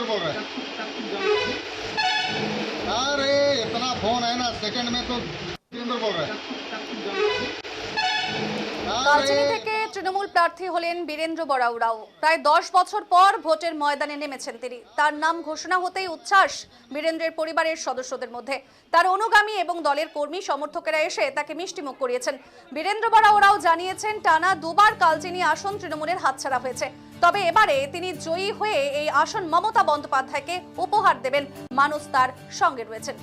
बोल रहा है। अरे इतना फोन है ना, सेकंड में तो जितेंद्र बोल रहा है। কালচিনি থেকে তৃণমূল প্রার্থী হলেন বীরেন্দ্র বরা উরাও। প্রায় 10 বছর পর ভোটের ময়দানে নেমেছেন তিনি। তার নাম ঘোষণা হতেই উচ্ছ্বাস বীরেন্দ্রের পরিবারের সদস্যদের মধ্যে। তার অনুগামী এবং দলের কর্মী সমর্থকেরা এসে তাকে মিষ্টিমুখ করিয়েছেন। বীরেন্দ্র বরা উরাও জানিয়েছেন টানা দুবার কালচিনি আসন তৃণমূলের হাতছাড়া হয়েছে। তবে এবারে তিনি জয়ী হয়ে এই আসন মমতা বন্দ্যোপাধ্যায়কে উপহার দেবেন। মানুষ তার সঙ্গে রয়েছেন।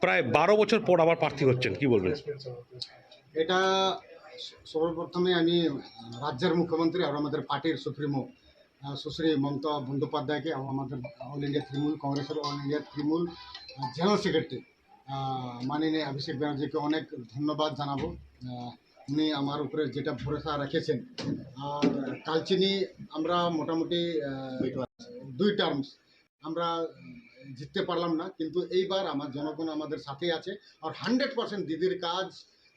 প্রায় 12 বছর পর আবার প্রার্থী হচ্ছেন, কি বলবেন? এটা সর্বপ্রথমে আমি রাজ্যের মুখ্যমন্ত্রী আর আমাদের পার্টির সুপ্রিমো সুশ্রী মমতা বন্দ্যোপাধ্যায়কে, আমাদের অল ইন্ডিয়া তৃণমূল কংগ্রেসের all India Trinamool general secretary মাননীয় অভিষেক ব্যানার্জিকে অনেক ধন্যবাদ জানাবো। উনি আমার উপরে যেটা ভরসা রেখেছেন। আর কালচিনি আমরা মোটামুটি 2 টার্মস আমরা জিততে পারলাম না, কিন্তু এইবার আমার জনগণ আমাদের সাথে আছে। আর 100% দিদির কাজ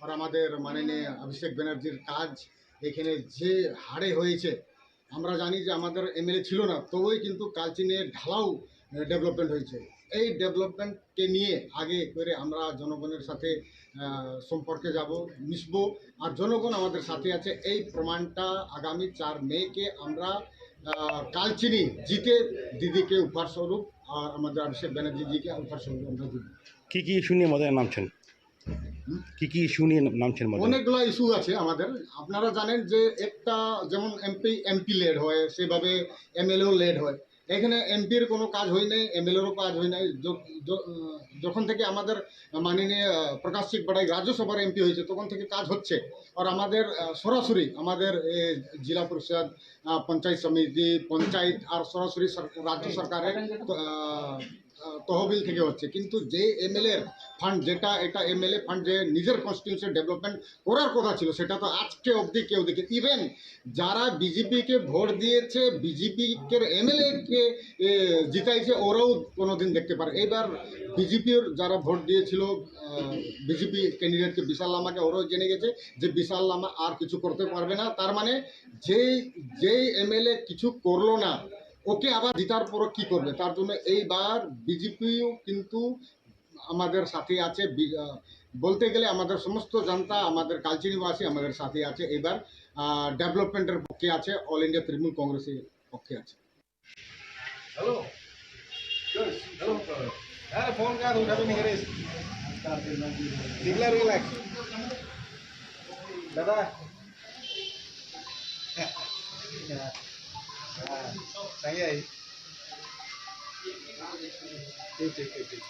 আর আমাদের মাননীয় অভিষেক ব্যানার্জির কাজ এখানে যে হারে হয়েছে। আমরা জানি যে আমাদের এমএলএ ছিল না, তবুই কিন্তু কালচিনির ঢালাও ডেভেলপমেন্ট হয়েছে। এই ডেভেলপমেন্টকে নিয়ে আগে করে আমরা জনগণের সাথে সম্পর্কে যাব, মিশবো। আর জনগণ আমাদের সাথে আছে, এই প্রমাণটা আগামী 4 মেকে আমরা কালচিনি জিতে দিদিকে উপহার স্বরূপ আর আমাদের অভিষেক ব্যানার্জিজিকে উপহার স্বরূপ আমরা দিব। কি কি ইস্যু নিয়ে ময়দানে নামছেন? কি ইস্যু নিয়ে নামছেন ময়দানে? অনেকগুলো ইস্যু আছে আমাদের। আপনারা জানেন যে একটা যেমন এমপি লেড হয়, সেভাবে এমএলএও লেড হয়। এখানে এমপির কোনো কাজ হয় নাই, এমএলএরও কাজ হয় নাই। যখন থেকে আমাদের মাননীয় প্রকাশ সিং বাড়াই রাজ্যসভার এমপি হয়েছে, তখন থেকে কাজ হচ্ছে। আর আমাদের সরাসরি আমাদের জেলা পরিষদ, পঞ্চায়েত সমিতি, পঞ্চায়েত আর সরাসরি রাজ্য সরকারের তহবিল থেকে হচ্ছে। কিন্তু যে এমএলএর ফান্ড, যেটা এটা এমএলএ ফান্ড যে নিজের কনস্টিটিউয়েন্সি ডেভেলপমেন্ট করার কথা ছিল, সেটা তো আজকে অবধি কেউ দেখে। ইভেন যারা বিজেপিকে ভোট দিয়েছে, বিজেপিকে এমএলএকে জিতাইছে, ওরাও কোনোদিন দেখতে পারে। এবার বিজেপির যারা ভোট দিয়েছিল বিজেপি ক্যান্ডিডেটকে বিশাল লামাকে, ওরাও জেনে গেছে যে বিশাল লামা আর কিছু করতে পারবে না। তার মানে যে এমএলএ কিছু করলো না, ওকে আবার জিতার পর কি করবে? তার জন্য এইবার বিজেপিও কিন্তু আমাদের সাথে আছে। বলতে গেলে আমাদের সমস্ত জনতা, আমাদের কালচিনিবাসী আমাদের সাথে আছে। এবার ডেভেলপমেন্টের পক্ষে আছে, অল ইন্ডিয়া তৃণমূল কংগ্রেসের পক্ষে আছে। হ্যালো হ্যালো, হ্যাঁ ফোন কার উঠাবে নি রে, রিল্যাক্স দাদা। হ্যাঁ হ্যাঁ, ঠিক ঠিক ঠিক।